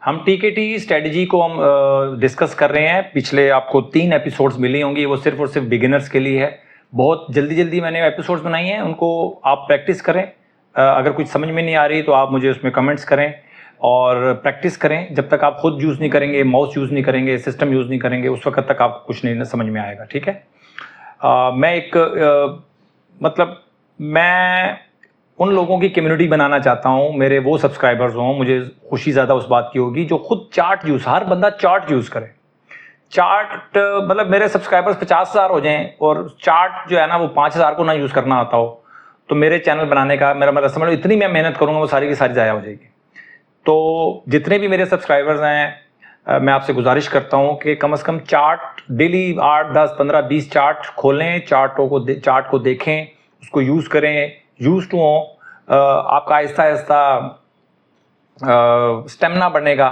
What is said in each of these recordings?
हम टीकेटी स्ट्रेटजी को हम डिस्कस कर रहे हैं। पिछले आपको 3 एपिसोड्स मिली होंगी, वो सिर्फ और सिर्फ बिगिनर्स के लिए है। बहुत जल्दी जल्दी मैंने एपिसोड्स बनाई हैं, उनको आप प्रैक्टिस करें। अगर कुछ समझ में नहीं आ रही तो आप मुझे उसमें कमेंट्स करें और प्रैक्टिस करें। जब तक आप खुद यूज़ नहीं करेंगे, माउस यूज़ नहीं करेंगे, सिस्टम यूज़ नहीं करेंगे, उस वक्त तक आपको कुछ नहीं समझ में आएगा। ठीक है। मैं एक मतलब मैं उन लोगों की कम्युनिटी बनाना चाहता हूं, मेरे वो सब्सक्राइबर्स हों, मुझे खुशी ज़्यादा उस बात की होगी जो खुद चार्ट यूज़, हर बंदा चार्ट यूज़ करे। चार्ट मतलब मेरे सब्सक्राइबर्स 50,000 हो जाएं और चार्ट जो है ना वो 5,000 को ना यूज़ करना आता हो, तो मेरे चैनल बनाने का मेरा मतलब समझ लो इतनी मैं मेहनत करूँगा वो सारी की सारी ज़ाया हो जाएगी। तो जितने भी मेरे सब्सक्राइबर्स हैं, मैं आपसे गुजारिश करता हूं कि कम से कम चार्ट डेली 8, 10, 15, 20 चार्ट खोलें, चार्ट को देखें, उसको यूज़ करें, यूज टू हो। आपका आहिस्ता आहिस्ता स्टेमिना बढ़ेगा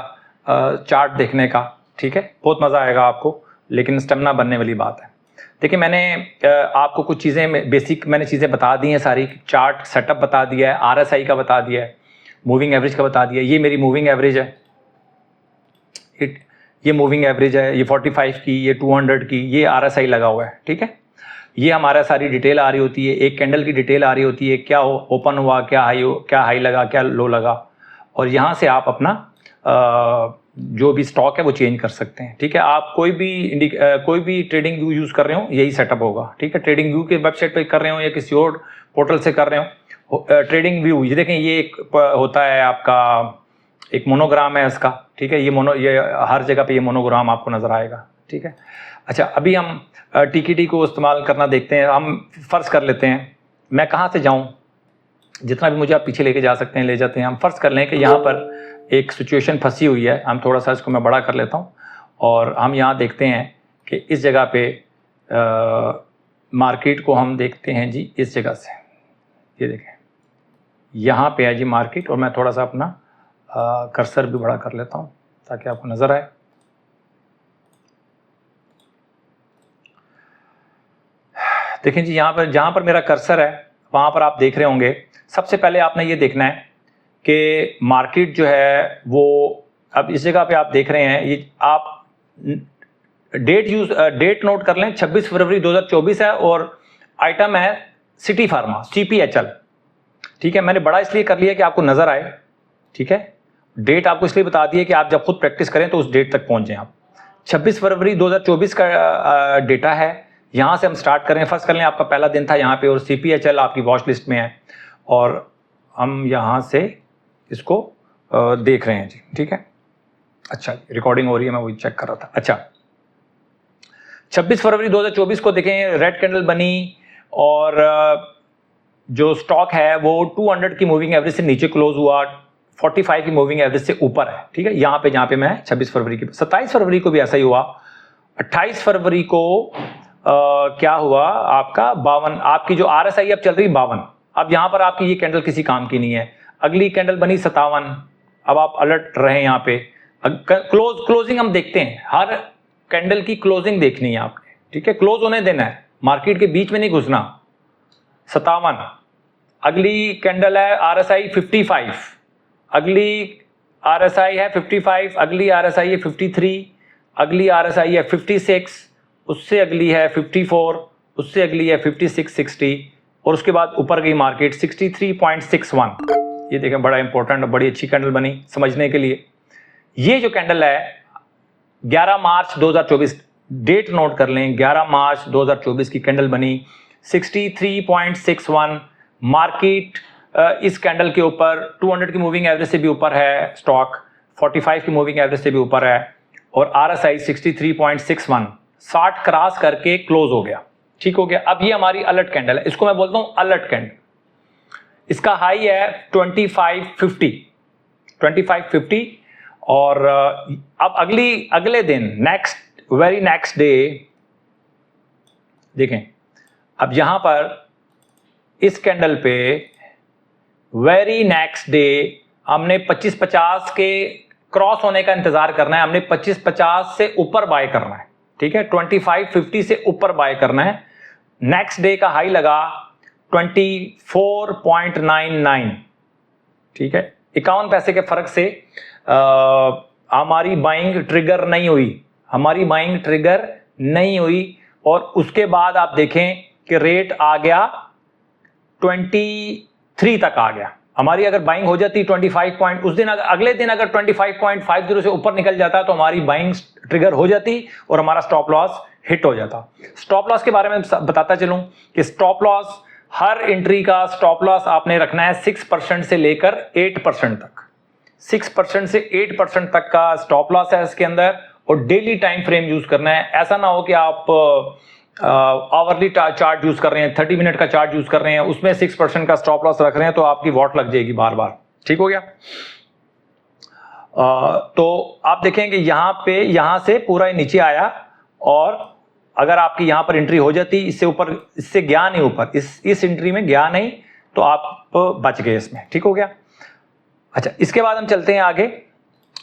चार्ट देखने का। ठीक है, बहुत मज़ा आएगा आपको, लेकिन स्टेमिना बनने वाली बात है। देखिए, मैंने आपको कुछ चीज़ें बेसिक मैंने चीज़ें बता दी हैं सारी। चार्ट सेटअप बता दिया है, आरएसआई का बता दिया है, मूविंग एवरेज का बता दिया। ये मेरी मूविंग एवरेज है, ये मूविंग एवरेज है, ये 45 की, ये 200 की, ये आरएसआई लगा हुआ है। ठीक है, ये हमारा सारी डिटेल आ रही होती है, एक कैंडल की डिटेल आ रही होती है, क्या ओपन हुआ, क्या हाई लगा, क्या लो लगा, और यहाँ से आप अपना जो भी स्टॉक है वो चेंज कर सकते हैं। ठीक है, आप कोई भी ट्रेडिंग व्यू यूज़ कर रहे हो, यही सेटअप होगा। ठीक है, ट्रेडिंग व्यू के वेबसाइट पे कर रहे हो या किसी और पोर्टल से कर रहे हो, ट्रेडिंग व्यू ये देखें, ये एक होता है आपका, एक मोनोग्राम है इसका। ठीक है, ये हर जगह पे ये मोनोग्राम आपको नज़र आएगा। ठीक है, अच्छा, अभी हम टीकेटी को इस्तेमाल करना देखते हैं। हम फ़र्ज़ कर लेते हैं मैं कहाँ से जाऊँ, जितना भी मुझे आप पीछे लेके जा सकते हैं ले जाते हैं। हम फ़र्ज़ कर लें कि यहाँ पर एक सिचुएशन फंसी हुई है। हम थोड़ा सा इसको मैं बड़ा कर लेता हूँ और हम यहाँ देखते हैं कि इस जगह पे मार्केट को हम देखते हैं जी, इस जगह से। ये देखें, यहाँ पे है जी मार्केट, और मैं थोड़ा सा अपना कर्सर भी बड़ा कर लेता हूँ ताकि आपको नज़र आए। देखें जी, यहाँ पर जहाँ पर मेरा कर्सर है वहाँ पर आप देख रहे होंगे। सबसे पहले आपने ये देखना है कि मार्केट जो है वो अब इस जगह पे आप देख रहे हैं, ये आप डेट नोट कर लें, 26 फरवरी 2024 है और आइटम है सिटी फार्मा, CPHL। ठीक है, मैंने बड़ा इसलिए कर लिया कि आपको नज़र आए। ठीक है, डेट आपको इसलिए बता दी है कि आप जब खुद प्रैक्टिस करें तो उस डेट तक पहुँच जाएँ आप। 26 फरवरी 2024 का डेटा है। यहाँ से हम स्टार्ट करें, फर्स्ट कर लें आपका पहला दिन था यहाँ पे, और CPHL आपकी वॉच लिस्ट में है और हम यहाँ से इसको देख रहे हैं जी। ठीक है, अच्छा, रिकॉर्डिंग हो रही है, मैं वही चेक कर रहा था। अच्छा, 26 फरवरी 2024 को देखें, रेड कैंडल बनी और जो स्टॉक है वो 200 की मूविंग एवरेज से नीचे क्लोज हुआ, 45 की मूविंग एवरेज से ऊपर है। ठीक है, यहाँ पे जहाँ पे मैं 26 फरवरी की, 27 फरवरी को भी ऐसा ही हुआ। 28 फरवरी को क्या हुआ आपका 52, आपकी जो RSI अब चल रही 52। अब यहाँ पर आपकी ये कैंडल किसी काम की नहीं है। अगली कैंडल बनी 57। अब आप अलर्ट रहे यहाँ पे। क्लोजिंग हम देखते हैं, हर कैंडल की क्लोजिंग देखनी है आपने। ठीक है, क्लोज होने देना है, मार्केट के बीच में नहीं घुसना। 57, अगली कैंडल है RSI 55, अगली RSI है 55, अगली RSI है 53, अगली RSI है 56, उससे अगली है 54, उससे अगली है 56, 60, और उसके बाद ऊपर गई मार्केट 63.61। ये देखें, बड़ा इंपॉर्टेंट, बड़ी अच्छी कैंडल बनी समझने के लिए। ये जो कैंडल है 11 मार्च 2024, डेट नोट कर लें, 11 मार्च 2024 की कैंडल बनी, 63.61। मार्केट इस कैंडल के ऊपर 200 की मूविंग एवरेज से भी ऊपर है, स्टॉक 45 की मूविंग एवरेज से भी ऊपर है, और RSI 63.61 60 क्रॉस करके क्लोज हो गया। ठीक हो गया। अब ये हमारी अलर्ट कैंडल है, इसको मैं बोलता हूं अलर्ट कैंडल। इसका हाई है 2550, और अब अगले दिन वेरी नेक्स्ट डे देखें, अब यहां पर इस कैंडल पे वेरी नेक्स्ट डे हमने 2550 के क्रॉस होने का इंतजार करना है, हमने 2550 से ऊपर बाय करना है। ठीक है, 2550 से ऊपर बाय करना है। नेक्स्ट डे का हाई लगा 24.99। ठीक है, 51 पैसे के फर्क से हमारी बाइंग ट्रिगर नहीं हुई, हमारी बाइंग ट्रिगर नहीं हुई। और उसके बाद आप देखें कि रेट आ गया 23 तक आ गया। हमारी अगर बाइंग हो जाती 25 पॉइंट, उस दिन अगले दिन अगर 25.50 से ऊपर निकल जाता तो हमारी बाइंग ट्रिगर हो जाती और हमारा स्टॉप लॉस हिट हो जाता। स्टॉप लॉस के बारे में बताता चलूं कि स्टॉप लॉस, हर एंट्री का स्टॉप लॉस आपने रखना है 6% से लेकर 8% तक। 6% से 8% तक का स्टॉप लॉस है इसके अंदर, और डेली टाइम फ्रेम यूज करना है। ऐसा ना हो कि आप आवरली चार्ट यूज कर रहे हैं, 30 मिनट का चार्ट यूज कर रहे हैं, उसमें 6% का स्टॉप लॉस रख रहे हैं तो आपकी वॉट लग जाएगी बार बार। ठीक हो गया? तो आप देखें कि यहां से पूरा नीचे आया, और अगर आपकी यहां पर एंट्री हो जाती, इससे ऊपर, इससे गया नहीं ऊपर, इस एंट्री में गया नहीं, तो आप बच गए इसमें। ठीक हो गया? अच्छा, इसके बाद हम चलते हैं आगे,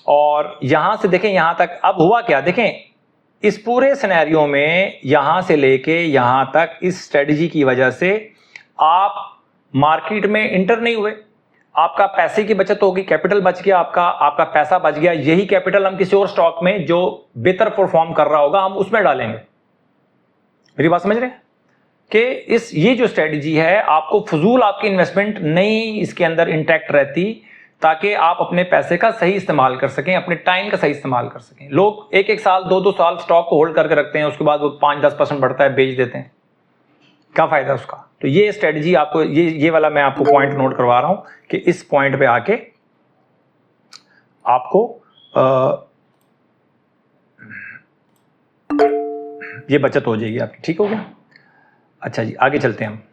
और यहां से देखें यहां तक अब हुआ क्या। देखें इस पूरे सिनेरियो में यहां से लेके यहां तक इस स्ट्रेटजी की वजह से आप मार्केट में इंटर नहीं हुए, आपका पैसे की बचत होगी, कैपिटल बच गया, आपका पैसा बच गया। यही कैपिटल हम किसी और स्टॉक में जो बेहतर परफॉर्म कर रहा होगा हम उसमें डालेंगे। मेरी बात समझ रहे हैं कि ये जो स्ट्रेटजी है, आपको फजूल आपकी इन्वेस्टमेंट नहीं इसके अंदर इंटैक्ट रहती, ताकि आप अपने पैसे का सही इस्तेमाल कर सकें, अपने टाइम का सही इस्तेमाल कर सकें। लोग 1-1 साल 2-2 साल स्टॉक को होल्ड करके रखते हैं, उसके बाद वो 5-10% बढ़ता है बेच देते हैं, क्या फायदा उसका। तो ये स्ट्रेटजी आपको, ये वाला मैं आपको पॉइंट नोट करवा रहा हूं कि इस पॉइंट पे आके आपको ये बचत हो जाएगी आपकी। ठीक हो गया? अच्छा जी, आगे चलते हैं हम।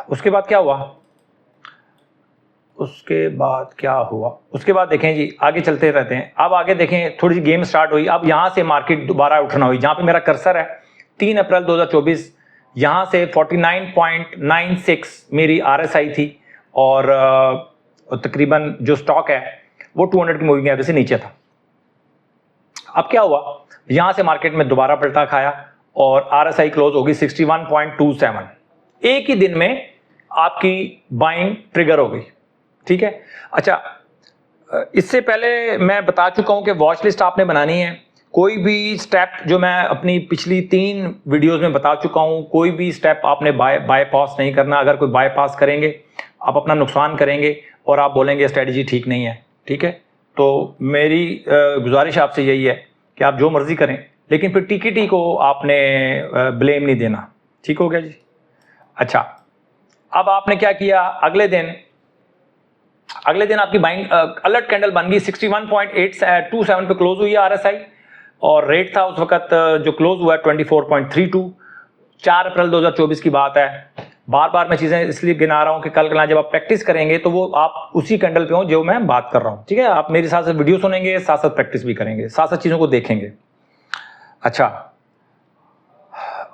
उसके बाद क्या हुआ? उसके बाद देखें जी, आगे चलते रहते हैं। अब आगे देखें, थोड़ी सी गेम स्टार्ट हुई। अब यहां से मार्केट दोबारा उठना हुई। जहां पे मेरा कर्सर है 3 अप्रैल 2024, यहां से 49.96 मेरी RSI थी, और तकरीबन जो स्टॉक है वो 200 की मूविंग एवरेज से नीचे था। अब क्या हुआ, यहां से मार्केट में दोबारा पलटा खाया और RSI क्लोज होगी 61.27। एक ही दिन में आपकी बाइंग ट्रिगर हो गई। ठीक है? अच्छा, इससे पहले मैं बता चुका हूं कि वॉच लिस्ट आपने बनानी है। कोई भी स्टेप जो मैं अपनी पिछली 3 वीडियोस में बता चुका हूं, कोई भी स्टेप आपने बायपास नहीं करना। अगर कोई बायपास करेंगे आप अपना नुकसान करेंगे और आप बोलेंगे स्ट्रेटजी ठीक नहीं है। ठीक है? तो मेरी गुजारिश आपसे यही है कि आप जो मर्जी करें, लेकिन फिर टिकट को आपने ब्लेम नहीं देना। ठीक हो गया जी? अच्छा, अब आपने क्या किया, अगले दिन आपकी बाइंग अलर्ट कैंडल बन गई, 61.827 पे क्लोज हुई है RSI, और रेट था उस वक्त जो क्लोज हुआ 24.32। 4 अप्रैल 2024 की बात है। बार बार मैं चीजें इसलिए गिना रहा हूं कि कल जब आप प्रैक्टिस करेंगे तो वो आप उसी कैंडल पे हो जो मैं बात कर रहा हूं। ठीक है? आप मेरे साथ वीडियो सुनेंगे, साथ साथ प्रैक्टिस भी करेंगे, साथ साथ चीजों को देखेंगे। अच्छा,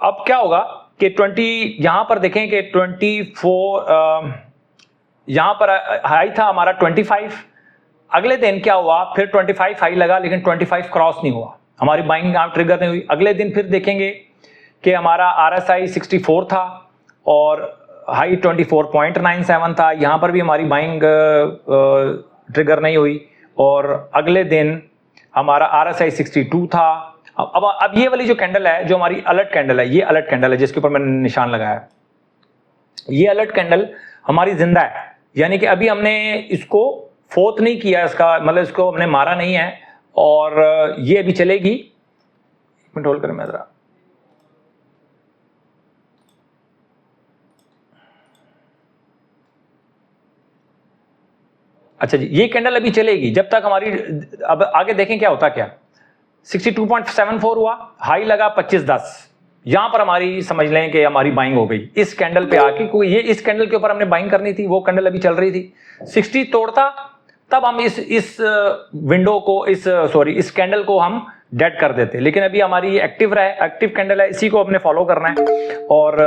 अब क्या होगा कि 20 यहां पर देखें कि 24 यहां पर हाई था हमारा 25। अगले दिन क्या हुआ, फिर 25 हाई लगा, लेकिन 25 क्रॉस नहीं हुआ, हमारी बाइंग ट्रिगर नहीं हुई। अगले दिन फिर देखेंगे कि हमारा RSI 64 था और हाई 24.97 था। यहां पर भी हमारी बाइंग ट्रिगर नहीं हुई, और अगले दिन हमारा RSI 62 था। अब ये वाली जो कैंडल है, जो हमारी अलर्ट कैंडल है, ये अलर्ट कैंडल है जिसके ऊपर मैंने निशान लगाया। ये अलर्ट कैंडल हमारी जिंदा है, यानी कि अभी हमने इसको फोर्थ नहीं किया, इसका मतलब इसको हमने मारा नहीं है, और ये अभी चलेगी। एक मिनट होल्ड करें मैं जरा। अच्छा जी, ये कैंडल अभी चलेगी जब तक हमारी, अब आगे देखें क्या होता क्या। 62.74 हुआ, हाई लगा 25.10, यहां पर हमारी समझ लें कि हमारी बाइंग हो गई इस कैंडल पे आके, क्योंकि ये इस कैंडल के ऊपर हमने बाइंग करनी थी, वो कैंडल अभी चल रही थी। 60 तोड़ता तब हम इस विंडो को, इस कैंडल को हम डेड कर देते, लेकिन अभी हमारी एक्टिव कैंडल है, इसी को हमने फॉलो करना है। और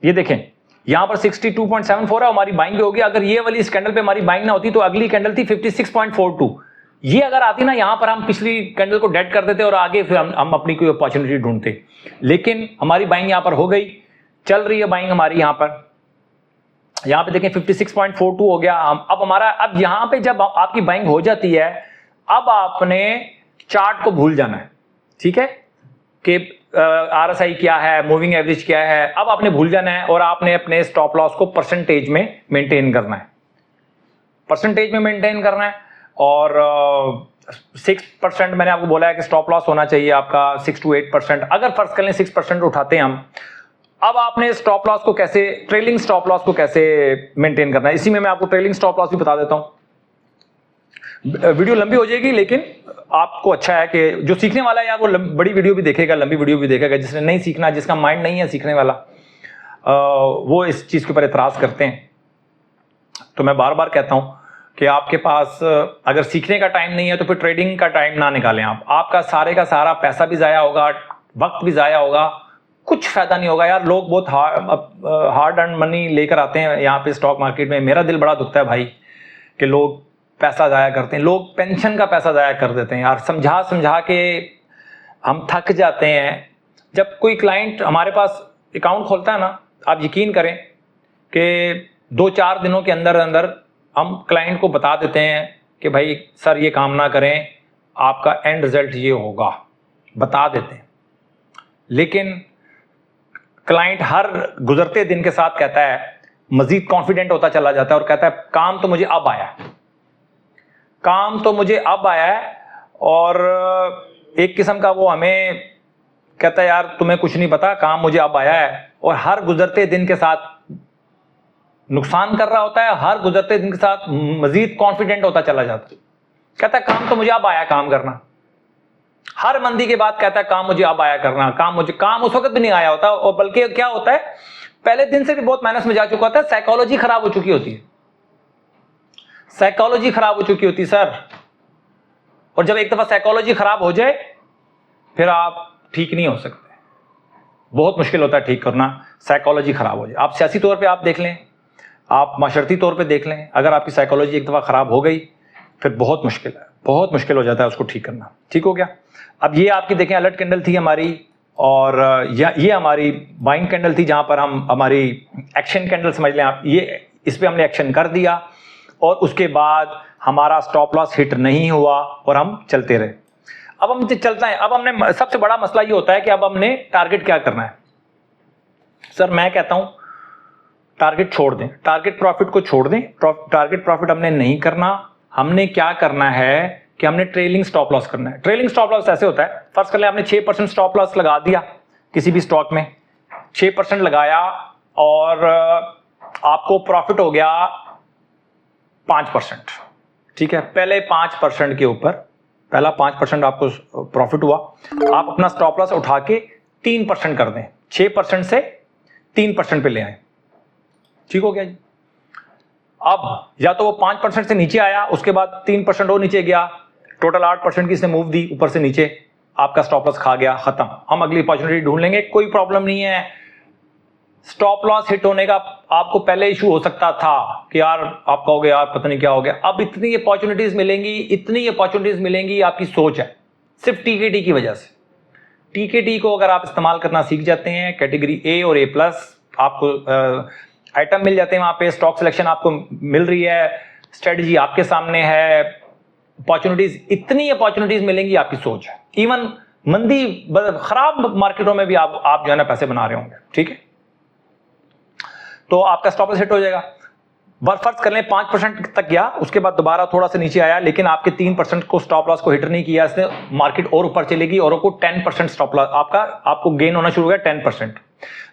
ये देखें यहां पर 62.74 है, हमारी बाइंग भी होगी। अगर ये वाली इस कैंडल पे हमारी बाइंग ना होती तो अगली कैंडल थी 56.42, ये अगर आती ना यहां पर हम पिछली कैंडल को डेड कर देते और आगे फिर हम अपनी कोई अपॉर्चुनिटी ढूंढते, लेकिन हमारी बाइंग यहां पर हो गई, चल रही है बाइंग हमारी यहां पर। यहाँ पे देखें 56.42 हो गया। अब हमारा, अब यहाँ पे जब आपकी बाइंग हो जाती है, अब आपने चार्ट को भूल जाना है, ठीक है, कि RSI क्या है, मूविंग एवरेज क्या है, अब आपने भूल जाना है और आपने अपने स्टॉप लॉस को परसेंटेज में मेंटेन करना है, परसेंटेज में मेंटेन करना है। और 6% मैंने आपको बोला है कि स्टॉप लॉस होना चाहिए आपका 6 to 8%। अगर फर्ज कर लें 6% उठाते हैं हम, अब आपने स्टॉप लॉस को कैसे, ट्रेलिंग स्टॉप लॉस को कैसे मेंटेन करना है, इसी में मैं आपको ट्रेलिंग स्टॉप लॉस भी बता देता हूं। वीडियो लंबी हो जाएगी, लेकिन आपको अच्छा है कि जो सीखने वाला है यार वो बड़ी वीडियो भी देखेगा, लंबी वीडियो भी देखेगा। जिसने नहीं सीखना, जिसका माइंड नहीं है सीखने वाला, वो इस चीज के ऊपर एतराज करते हैं। तो मैं बार बार कहता हूं कि आपके पास अगर सीखने का टाइम नहीं है तो फिर ट्रेडिंग का टाइम ना निकालें आप। आपका सारे का सारा पैसा भी जाया होगा, वक्त भी जाया होगा, कुछ फायदा नहीं होगा यार। लोग बहुत हार्ड अर्न मनी लेकर आते हैं यहाँ पे स्टॉक मार्केट में। मेरा दिल बड़ा दुखता है भाई कि लोग पैसा जाया करते हैं, लोग पेंशन का पैसा जाया कर देते हैं यार। समझा समझा के हम थक जाते हैं। जब कोई क्लाइंट हमारे पास अकाउंट खोलता है ना, आप यकीन करें कि 2-4 दिनों के अंदर अंदर हम क्लाइंट को बता देते हैं कि भाई सर ये काम ना करें, आपका एंड रिजल्ट ये होगा, बता देते हैं। लेकिन क्लाइंट हर गुजरते दिन के साथ कहता है, मजीद कॉन्फिडेंट होता चला जाता है और कहता है काम तो मुझे अब आया, काम तो मुझे अब आया है। और एक किस्म का वो हमें कहता है यार तुम्हें कुछ नहीं पता, काम मुझे अब आया है। और हर गुजरते दिन के साथ नुकसान कर रहा होता है, हर गुजरते दिन के साथ मजीद कॉन्फिडेंट होता चला जाता है। कहता है काम तो मुझे अब आया काम करना। हर मंदी के बाद कहता है काम मुझे अब आया करना, काम उस वक्त भी नहीं आया होता। और बल्कि क्या होता है, पहले दिन से भी बहुत माइनस में जा चुका होता है, साइकोलॉजी खराब हो चुकी होती है, साइकोलॉजी खराब हो चुकी होती है सर। और जब एक दफा साइकोलॉजी खराब हो जाए फिर आप ठीक नहीं हो सकते, बहुत मुश्किल होता है ठीक करना, साइकोलॉजी खराब हो जाए। आप सियासी तौर पे आप देख लें, आप माशरती तौर पे देख लें, अगर आपकी साइकोलॉजी एक दफा खराब हो गई फिर बहुत मुश्किल है, बहुत मुश्किल हो जाता है उसको ठीक करना। ठीक हो गया। अब ये आपकी देखें अलर्ट कैंडल थी हमारी, और ये हमारी बाइंग कैंडल थी, जहां पर हम हमारी एक्शन कैंडल समझ लें आप, ये इस पे हमने एक्शन कर दिया और उसके बाद हमारा स्टॉप लॉस हिट नहीं हुआ और हम चलते रहे। अब हम चलते हैं। अब हमने, सबसे बड़ा मसला ये होता है कि अब हमने टारगेट क्या करना है। सर मैं कहता हूं टारगेट छोड़ दें, टारगेट प्रॉफिट को छोड़ दें। टारगेट प्रॉफिट हमने नहीं करना। हमने क्या करना है कि हमने ट्रेलिंग स्टॉप लॉस करना है। ट्रेलिंग स्टॉप लॉस ऐसे होता है, फर्स्ट कर ले आपने 6% स्टॉप लॉस लगा दिया किसी भी स्टॉक में, 6% लगाया और आपको प्रॉफिट हो गया 5%। ठीक है, पहले 5% के ऊपर, पहला 5% आपको प्रॉफिट हुआ, आप अपना स्टॉप लॉस उठा के 3% कर दें, 6% से 3% पे ले आए। ठीक हो गया जी। अब या तो वो 5% से नीचे आया, उसके बाद 3% और नीचे गया, टोटल 8% की इसने मूव दी ऊपर से नीचे, आपका स्टॉप लॉस खा गया, खत्म। हम अगली अपॉर्चुनिटी ढूंढ लेंगे, कोई प्रॉब्लम नहीं है। स्टॉप लॉस हिट होने का आपको पहले इशू हो सकता था कि यार आप कहोगे यार पता नहीं क्या हो गया। अब इतनी अपॉर्चुनिटीज मिलेंगी, इतनी अपॉर्चुनिटीज मिलेंगी, आपकी सोच है सिर्फ टीकेटी की वजह से। टीकेटी को अगर आप इस्तेमाल करना सीख जाते हैं, कैटेगरी ए और ए प्लस आपको आइटम मिल जाते हैं, वहां पे स्टॉक सिलेक्शन आपको मिल रही है, स्ट्रेटजी आपके सामने है, अपॉर्चुनिटीज, इतनी अपॉर्चुनिटीज मिलेंगी, आपकी सोच है। इवन मंदी खराब मार्केटों में भी आप जो है ना पैसे बना रहे होंगे। ठीक है, तो आपका स्टॉप लॉस हिट हो जाएगा। फर्ज कर लें 5% तक गया, उसके बाद दोबारा थोड़ा सा नीचे आया, लेकिन आपके 3% को स्टॉप लॉस को हिट नहीं किया इसने, मार्केट और ऊपर चलेगी और आपको 10% स्टॉप लॉस आपको गेन होना शुरू हो गया 10%।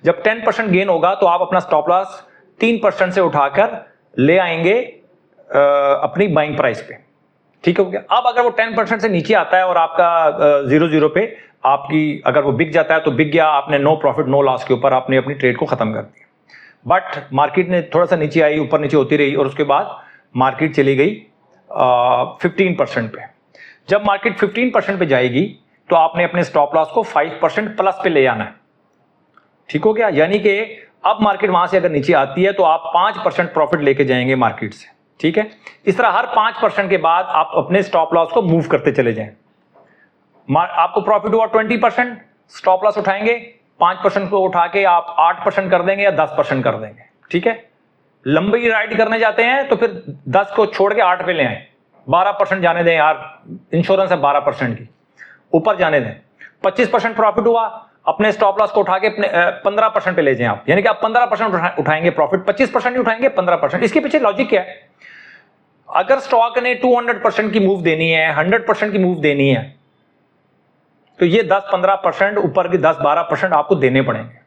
जब 10% गेन होगा तो आप अपना स्टॉप लॉस 3% से उठाकर ले आएंगे अपनी बाइंग प्राइस पे। ठीक हो गया। अब अगर वो 10% से नीचे आता है और आपका 0 पे आपकी, अगर वो बिक जाता है तो बिक गया, आपने नो प्रॉफिट नो लॉस के ऊपर आपने अपनी ट्रेड को खत्म कर दिया। बट मार्केट ने थोड़ा सा नीचे आई, ऊपर नीचे होती रही और उसके बाद मार्केट चली गई 15% पे। जब मार्केट 15% पे जाएगी तो आपने अपने स्टॉप लॉस को 5% प्लस पे ले आना है। ठीक हो गया। यानी कि अब मार्केट वहां से अगर नीचे आती है तो आप 5% प्रॉफिट लेके जाएंगे मार्केट से। ठीक है, इस तरह हर 5% के बाद आप अपने स्टॉप लॉस को मूव करते चले जाएं। आपको प्रॉफिट हुआ 20%, स्टॉप लॉस उठाएंगे, 5% को उठा के आप 8% कर देंगे या 10% कर देंगे। ठीक है, लंबी राइड करने जाते हैं तो फिर 10 को छोड़ के 8 पे ले आए, 12% जाने दें यार, इंश्योरेंस है 12% की, ऊपर जाने दें। 25% प्रॉफिट हुआ, अपने स्टॉप लॉस को उठा के अपने 15% पे ले जाएं आप, यानी कि आप 15% उठाएंगे प्रॉफिट, 25% नहीं उठाएंगे, 15%। इसके पीछे लॉजिक क्या है? अगर स्टॉक ने 200% की मूव देनी है, 100% की मूव देनी है, तो ये 10-15% ऊपर के 10-12% आपको देने पड़ेंगे।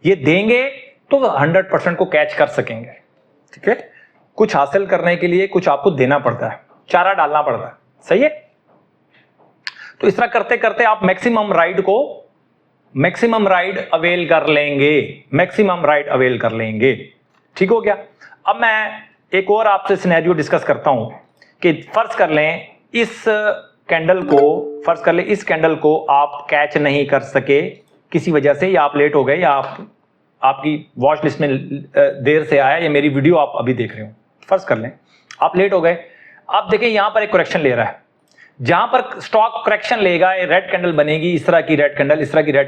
ये देंगे तो 100% को कैच कर सकेंगे, ठीक है? कुछ हासिल करने के लिए कुछ आपको देना पड़ता है, चारा डालना पड़ता है, सही है? तो इस तरह करते करते आप मैक्सिमम राइड अवेल कर लेंगे, ठीक हो गया? अब मैं एक और आपसे सिनेरियो डिस्कस करता हूं कि फर्ज कर लें इस कैंडल को आप कैच नहीं कर सके किसी वजह से, या आप लेट हो गए, या आपकी वॉच लिस्ट में देर से आया, या मेरी वीडियो आप अभी देख रहे हो, फर्ज कर लें आप लेट हो गए। आप देखें यहां पर एक करेक्शन ले रहा है, जहां पर स्टॉक करेक्शन लेगा, रेड कैंडल बनेगी, इस तरह की रेड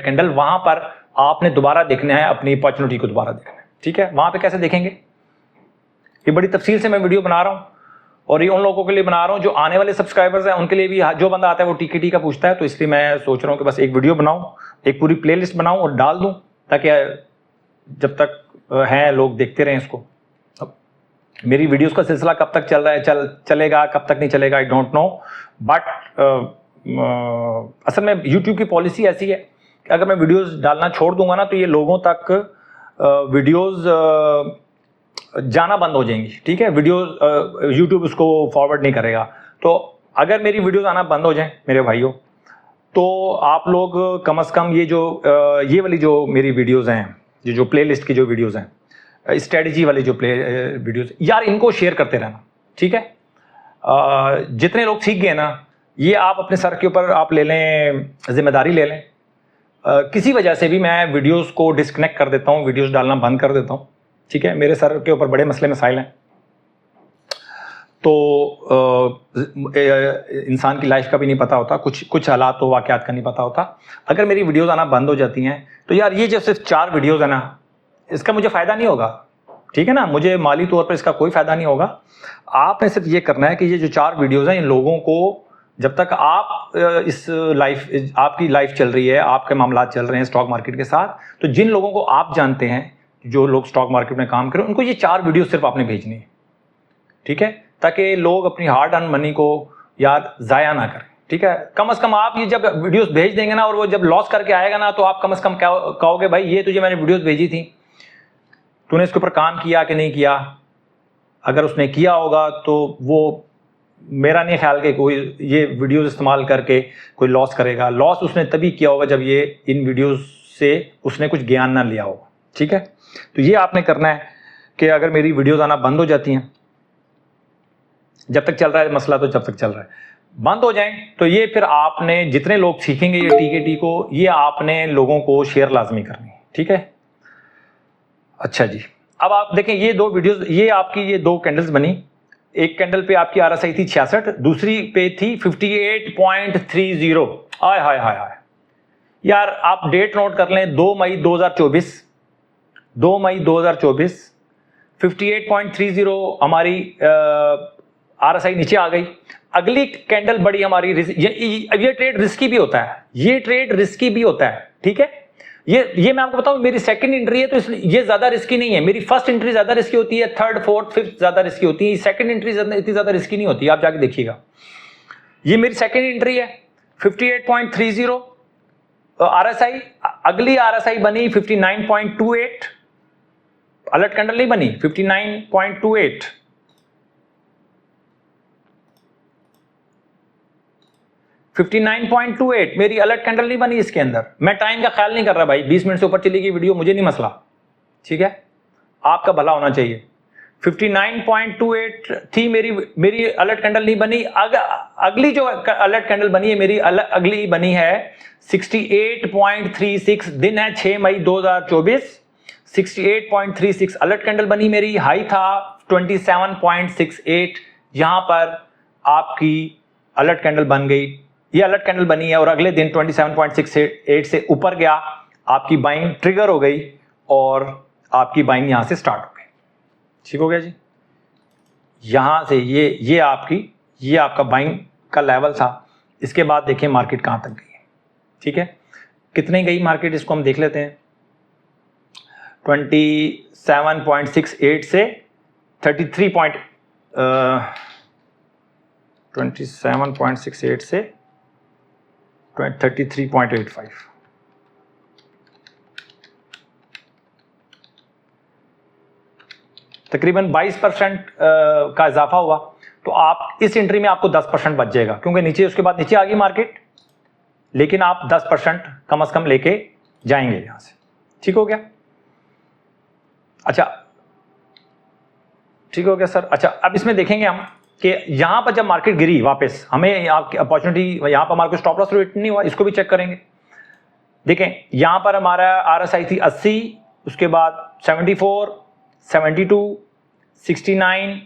कैंडल, वहां पर आपने दोबारा देखना है, अपनी अपॉर्चुनिटी को दोबारा देखना है, ठीक है? वहां पे कैसे देखेंगे, ये बड़ी तफसील से मैं वीडियो बना रहा हूं, और ये उन लोगों के लिए बना रहा हूं जो आने वाले सब्सक्राइबर्स हैं, उनके लिए भी। जो बंदा आता है वो टीकेटी का पूछता है, तो इसलिए मैं सोच रहा हूं कि बस एक वीडियो बनाऊं, एक पूरी प्लेलिस्ट बनाऊं और डाल दूं, ताकि जब तक हैं लोग देखते रहें इसको। अब मेरी वीडियोस का सिलसिला कब तक चल रहा है, चलेगा, कब तक नहीं चलेगा, आई डोंट नो, बट असल में यूट्यूब की पॉलिसी ऐसी है कि अगर मैं वीडियोस डालना छोड़ दूंगा ना, तो ये लोगों तक वीडियोस जाना बंद हो जाएंगी, ठीक है? वीडियोस यूट्यूब उसको फॉरवर्ड नहीं करेगा। तो अगर मेरी वीडियोस आना बंद हो जाएं मेरे भाइयों, तो आप लोग कम से कम ये वाली जो मेरी वीडियोस हैं, जो प्लेलिस्ट की जो वीडियोस हैं, स्ट्रेटजी वाली जो वीडियोस, यार इनको शेयर करते रहना, ठीक है? जितने लोग सीख गए ना, ये आप अपने सर के ऊपर आप ले लें, जिम्मेदारी ले लें। किसी वजह से भी मैं वीडियोस को डिस्कनेक्ट कर देता हूँ, वीडियोस डालना बंद कर देता हूँ, ठीक है? मेरे सर के ऊपर बड़े मसले मसाइल हैं, तो इंसान की लाइफ का भी नहीं पता होता, कुछ हालात तो वाक़यात का नहीं पता होता। अगर मेरी वीडियोस आना बंद हो जाती हैं, तो यार ये जो सिर्फ 4 वीडियोस है ना, इसका मुझे फ़ायदा नहीं होगा, ठीक है ना? मुझे माली तौर पर इसका कोई फ़ायदा नहीं होगा। आपने सिर्फ ये करना है कि ये जो 4 वीडियोस हैं, इन लोगों को, जब तक आप आपकी लाइफ चल रही है, आपके मामला चल रहे हैं स्टॉक मार्केट के साथ, तो जिन लोगों को आप जानते हैं जो लोग स्टॉक मार्केट में काम करें, उनको ये 4 वीडियो सिर्फ आपने भेजनी है, ठीक है? ताकि लोग अपनी हार्ड अर्न मनी को यार ज़ाया ना करें, ठीक है? कम से कम आप ये जब वीडियोस भेज देंगे ना, और वो जब लॉस करके आएगा ना, तो आप कम से कम कहोगे भाई ये तुझे मैंने वीडियोस भेजी थी, तूने इसके ऊपर काम किया कि नहीं किया? अगर उसने किया होगा तो वो, मेरा नहीं ख्याल कि कोई ये वीडियोस इस्तेमाल करके कोई लॉस करेगा। लॉस उसने तभी किया होगा जब ये इन वीडियोस से उसने कुछ ज्ञान ना लिया होगा, ठीक है? तो ये आपने करना है कि अगर मेरी वीडियोस आना बंद हो जाती हैं, जब तक चल रहा है मसला, तो जब तक चल रहा है, बंद हो जाएं, तो ये फिर आपने, जितने लोग सीखेंगे ये टीकेटी को, ये आपने लोगों को शेयर लाजमी करनी है, ठीक है? अच्छा जी, अब आप देखें ये 2 वीडियोस, ये आपकी ये 2 कैंडल्स बनी। एक कैंडल पे आपकी RSI थी 66, दूसरी पे थी 58.30। हाय हाय हाय हाय यार, आप डेट नोट कर लें, 2 मई 2024, 58.30 हमारी RSI नीचे आ गई। अगली कैंडल बड़ी हमारी, ये ट्रेड रिस्की भी होता है, ठीक है? ये मैं आपको बताऊं, मेरी सेकंड एंट्री है, तो ये ज्यादा रिस्की नहीं है। मेरी फर्स्ट एंट्री ज्यादा रिस्की होती है, थर्ड, फोर्थ, फिफ्थ ज्यादा रिस्की होती है। सेकंड एंट्री इतनी ज्यादा रिस्की नहीं होती, आप जाके देखिएगा। ये मेरी सेकंड एंट्री है, 58.30 RSI। अगली RSI बनी 59.28, अलर्ट कैंडल नहीं बनी, 59.28। मेरी अलर्ट कैंडल नहीं बनी इसके अंदर। मैं टाइम का ख्याल नहीं कर रहा भाई, 20 मिनट से ऊपर चलेगी वीडियो, मुझे नहीं मसला, ठीक है? आपका भला होना चाहिए। 59.28 थी मेरी अलर्ट कैंडल नहीं बनी। अगली जो अलर्ट कैंडल बनी है मेरी, अगली बनी है 68.36। दिन है 6 मई 2024, 68.36 अलर्ट कैंडल बनी मेरी। हाई था 27.68, यहां पर आपकी अलर्ट कैंडल बन गई, ये अलर्ट कैंडल बनी है, और अगले दिन 27.68 से ऊपर गया, आपकी बाइंग ट्रिगर हो गई और आपकी बाइंग यहां से स्टार्ट हो गई। ठीक हो गया जी। यहाँ से ये आपका बाइंग का लेवल था। इसके बाद देखिए मार्केट कहाँ तक गई है, ठीक है। कितने गई मार्केट इसको हम देख लेते हैं। 27.68 से 27.68 से 33.85, तकरीबन 22% का इजाफा हुआ। तो आप इस एंट्री में आपको 10% बच जाएगा, क्योंकि नीचे उसके बाद नीचे आ गई मार्केट, लेकिन आप 10% कम से कम लेके जाएंगे यहां से। ठीक हो गया। अच्छा, ठीक हो गया सर। अच्छा, अब इसमें देखेंगे हम कि यहां पर जब मार्केट गिरी वापस, हमें अपॉर्चुनिटी यहां पर हमारे को स्टॉप लॉस रेट नहीं हुआ, इसको भी चेक करेंगे। देखें यहां पर हमारा RSI थी 80, उसके बाद 74, 72, 69,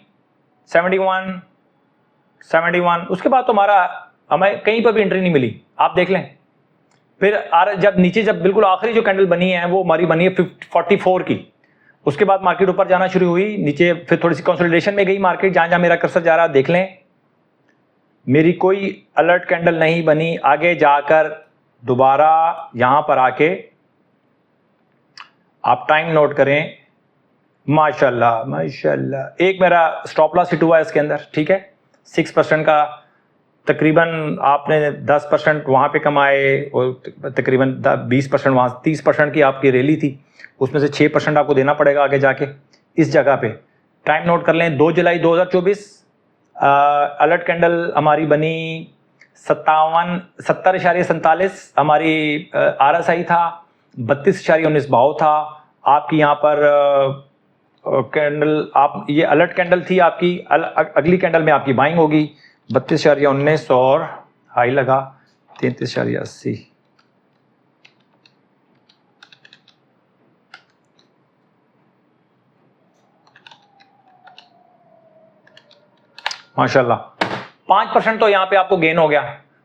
71, 71, उसके बाद तो हमें कहीं पर भी एंट्री नहीं मिली, आप देख लें। फिर जब नीचे जब बिल्कुल आखिरी जो कैंडल बनी है वो हमारी बनी है 44 की, उसके बाद मार्केट ऊपर जाना शुरू हुई, नीचे फिर थोड़ी सी कंसोलिडेशन में गई मार्केट। जहां जहां मेरा कर्सर जा रहा है देख लें, मेरी कोई अलर्ट कैंडल नहीं बनी। आगे जाकर दोबारा यहां पर आके आप टाइम नोट करें, माशाल्लाह माशाल्लाह, एक मेरा स्टॉप लॉस हिट हुआ है इसके अंदर, ठीक है। 6% का तकरीबन आपने 10% वहां पे कमाए, और तकरीबन 20% वहां, 30% की आपकी रैली थी, उसमें से 6% आपको देना पड़ेगा आगे जाके इस जगह पे। टाइम नोट कर लें, 2 जुलाई 2024। अलर्ट कैंडल हमारी बनी 70.47 हमारी RSI था, 32.19 भाव था आपकी। यहाँ पर कैंडल आप ये अलर्ट कैंडल थी आपकी, अगली कैंडल में आपकी बाइंग होगी 32.19 और हाई लगा 33.80। माशाल्लाह 5% तो यहाँ पे आपको गेन हो गया।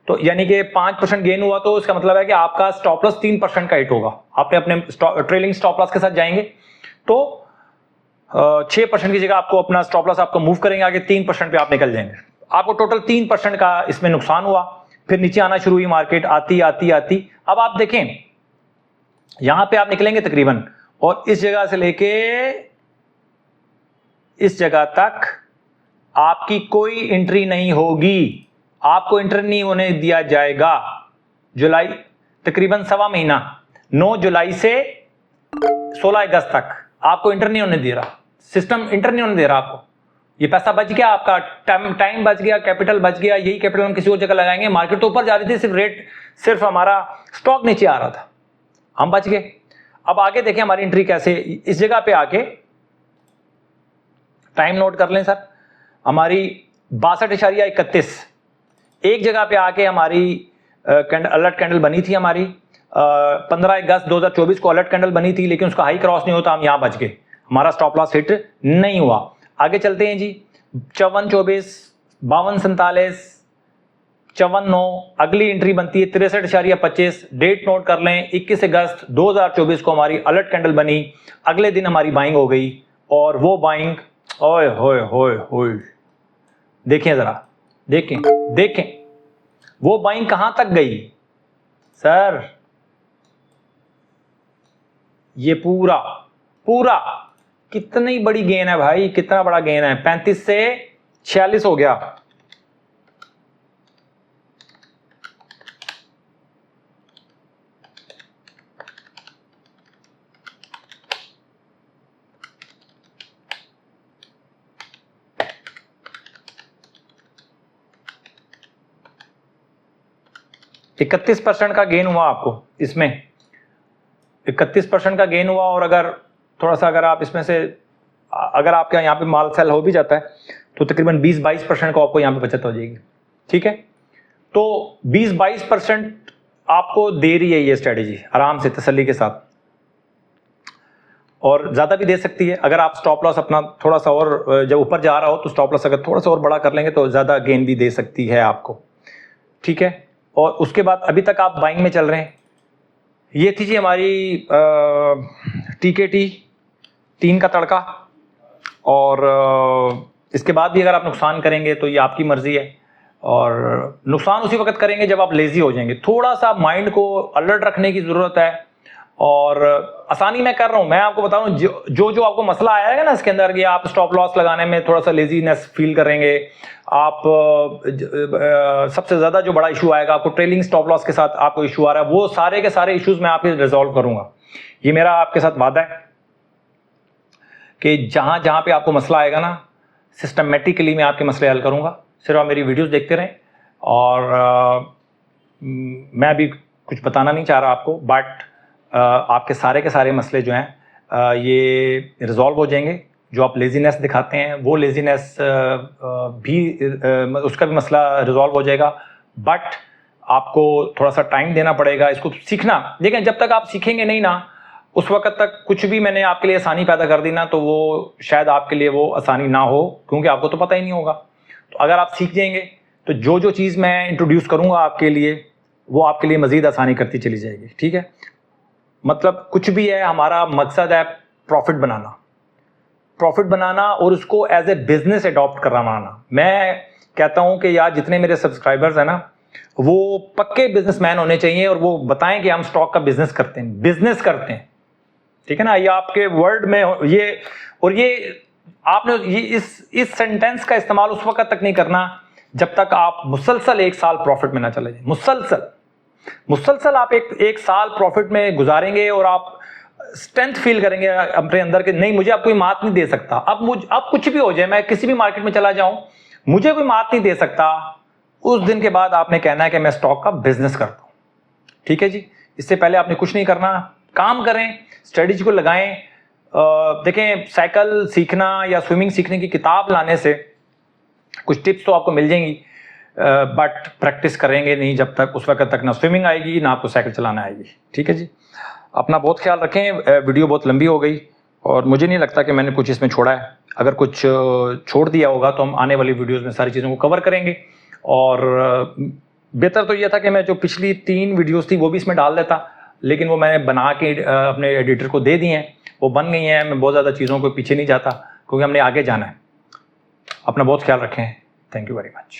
तो यानी कि 5% गेन हुआ, तो इसका मतलब है कि आपका स्टॉप लॉस 3% का हिट होगा। आपने अपने ट्रेलिंग स्टॉप लॉस के साथ जाएंगे तो 6% की जगह आपको अपना स्टॉप लॉस आपको मूव करेंगे आगे, 3% पे आप निकल जाएंगे। आपको टोटल 3% का इसमें नुकसान हुआ। फिर नीचे आना शुरू हुई मार्केट, आती आती आती। अब आप देखें यहां पे आप निकलेंगे तकरीबन, और इस जगह से लेके इस जगह तक आपकी कोई एंट्री नहीं होगी, आपको एंट्री नहीं होने दिया जाएगा। जुलाई तकरीबन सवा महीना, 9 जुलाई से 16 अगस्त तक आपको एंटर नहीं होने दे रहा, सिस्टम एंटर नहीं होने दे रहा आपको। ये पैसा बच गया आपका, टाइम बच गया, कैपिटल बच गया। यही कैपिटल हम किसी और जगह लगाएंगे। मार्केट तो ऊपर जा रही थी, सिर्फ हमारा स्टॉक नीचे आ रहा था, हम बच गए। अब आगे देखें हमारी एंट्री कैसे, इस जगह पे आके टाइम नोट कर लें सर। हमारी 62.31 एक जगह पे आके हमारी अलर्ट कैंडल बनी थी हमारी 15 अगस्त 2024 को अलर्ट कैंडल बनी थी, लेकिन उसका हाई क्रॉस नहीं होता, हम यहां बच गए, हमारा स्टॉप लॉस हिट नहीं हुआ। आगे चलते हैं जी, 54-24, 52-47, 54-9 अगली एंट्री बनती है 63.25। डेट नोट कर लें, 21 अगस्त 2024 को हमारी अलर्ट कैंडल बनी, अगले दिन हमारी बाइंग हो गई। और वो बाइंग, ओए होए होए होए, देखें जरा, देखें वो बाइंग कहां तक गई सर। ये पूरा कितनी बड़ी गेन है भाई, कितना बड़ा गेन है, 35 से 46 हो गया। %31 का गेन हुआ आपको इसमें, 31% का गेन हुआ। और अगर थोड़ा सा अगर आप इसमें से अगर आपके यहाँ पे माल सेल हो भी जाता है तो तकरीबन 20-22% को आपको यहाँ पे बचत हो जाएगी। ठीक है, तो 20-22% आपको दे रही है ये स्ट्रेटेजी आराम से, तसल्ली के साथ, और ज़्यादा भी दे सकती है। अगर आप स्टॉप लॉस अपना थोड़ा सा और, जब ऊपर जा रहा हो तो स्टॉप लॉस अगर थोड़ा सा और बड़ा कर लेंगे तो ज़्यादा गेन भी दे सकती है आपको। ठीक है, और उसके बाद अभी तक आप बाइंग में चल रहे हैं। ये थी जी हमारी TKT 3 का तड़का। और इसके बाद भी अगर आप नुकसान करेंगे तो ये आपकी मर्जी है, और नुकसान उसी वक्त करेंगे जब आप लेजी हो जाएंगे। थोड़ा सा माइंड को अलर्ट रखने की ज़रूरत है, और आसानी मैं कर रहा हूँ। मैं आपको बता रहा हूँ जो आपको मसला आया है ना इसके अंदर, कि आप स्टॉप लॉस लगाने में थोड़ा सा लेजीनेस फील करेंगे, आप सबसे ज़्यादा जो बड़ा इशू आएगा आपको ट्रेलिंग स्टॉप लॉस के साथ आपको इशू आ रहा है, वो सारे के सारे इश्यूज मैं आपके रिजॉल्व करूँगा। ये मेरा आपके साथ वादा है कि जहाँ जहाँ पे आपको मसला आएगा ना, सिस्टमेटिकली मैं आपके मसले हल करूँगा। सिर्फ आप मेरी वीडियोज़ देखते रहें, और मैं अभी कुछ बताना नहीं चाह रहा आपको, बट आपके सारे के सारे मसले जो हैं ये रिजॉल्व हो जाएंगे। जो आप लेजीनेस दिखाते हैं वो लेजीनेस भी उसका भी मसला रिजॉल्व हो जाएगा, बट आपको थोड़ा सा टाइम देना पड़ेगा इसको सीखना। लेकिन जब तक आप सीखेंगे नहीं ना, उस वक्त तक कुछ भी मैंने आपके लिए आसानी पैदा कर दी ना, तो वो शायद आपके लिए वो आसानी ना हो, क्योंकि आपको तो पता ही नहीं होगा। तो अगर आप सीख जाएंगे तो जो जो चीज़ मैं इंट्रोड्यूस करूँगा आपके लिए, वो आपके लिए मज़ीद आसानी करती चली जाएगी। ठीक है, मतलब कुछ भी है, हमारा मकसद है प्रॉफिट बनाना और उसको एज ए बिजनेस अडॉप्ट करवाना। मैं कहता हूं कि यार जितने मेरे सब्सक्राइबर्स हैं ना, वो पक्के बिजनेसमैन होने चाहिए, और वो बताएं कि हम स्टॉक का बिजनेस करते हैं। ठीक है ना, ये आपके वर्ड में ये, और ये आपने ये इस सेंटेंस का इस्तेमाल उस वक्त तक नहीं करना जब तक आप मुसलसल 1 साल प्रॉफिट में ना चले जाए। मुसलसल आप एक साल प्रॉफिट में गुजारेंगे और आप स्ट्रेंथ फील करेंगे अपने अंदर के, नहीं मुझे अब कोई मात नहीं दे सकता। अब कुछ भी हो जाए, मैं किसी भी मार्केट में चला जाऊं, मुझे कोई मात नहीं दे सकता। उस दिन के बाद आपने कहना है कि मैं स्टॉक का बिजनेस करता हूं। ठीक है जी, इससे पहले आपने कुछ नहीं करना, काम करें, स्ट्रेटेजी को लगाएं। देखें, साइकिल सीखना या स्विमिंग सीखने की किताब लाने से कुछ टिप्स तो आपको मिल जाएंगी, बट प्रैक्टिस करेंगे नहीं जब तक, उस वक्त तक ना स्विमिंग आएगी ना आपको साइकिल चलाना आएगी। ठीक है जी, अपना बहुत ख्याल रखें। वीडियो बहुत लंबी हो गई और मुझे नहीं लगता कि मैंने कुछ इसमें छोड़ा है। अगर कुछ छोड़ दिया होगा तो हम आने वाली वीडियोस में सारी चीज़ों को कवर करेंगे। और बेहतर तो यह था कि मैं जो पिछली 3 वीडियोस थी वो भी इसमें डाल देता, लेकिन वो मैंने बना के अपने एडिटर को दे दी हैं, वो बन गई हैं। मैं बहुत ज़्यादा चीज़ों को पीछे नहीं जाता, क्योंकि हमने आगे जाना है। अपना बहुत ख्याल रखें। Thank you very much.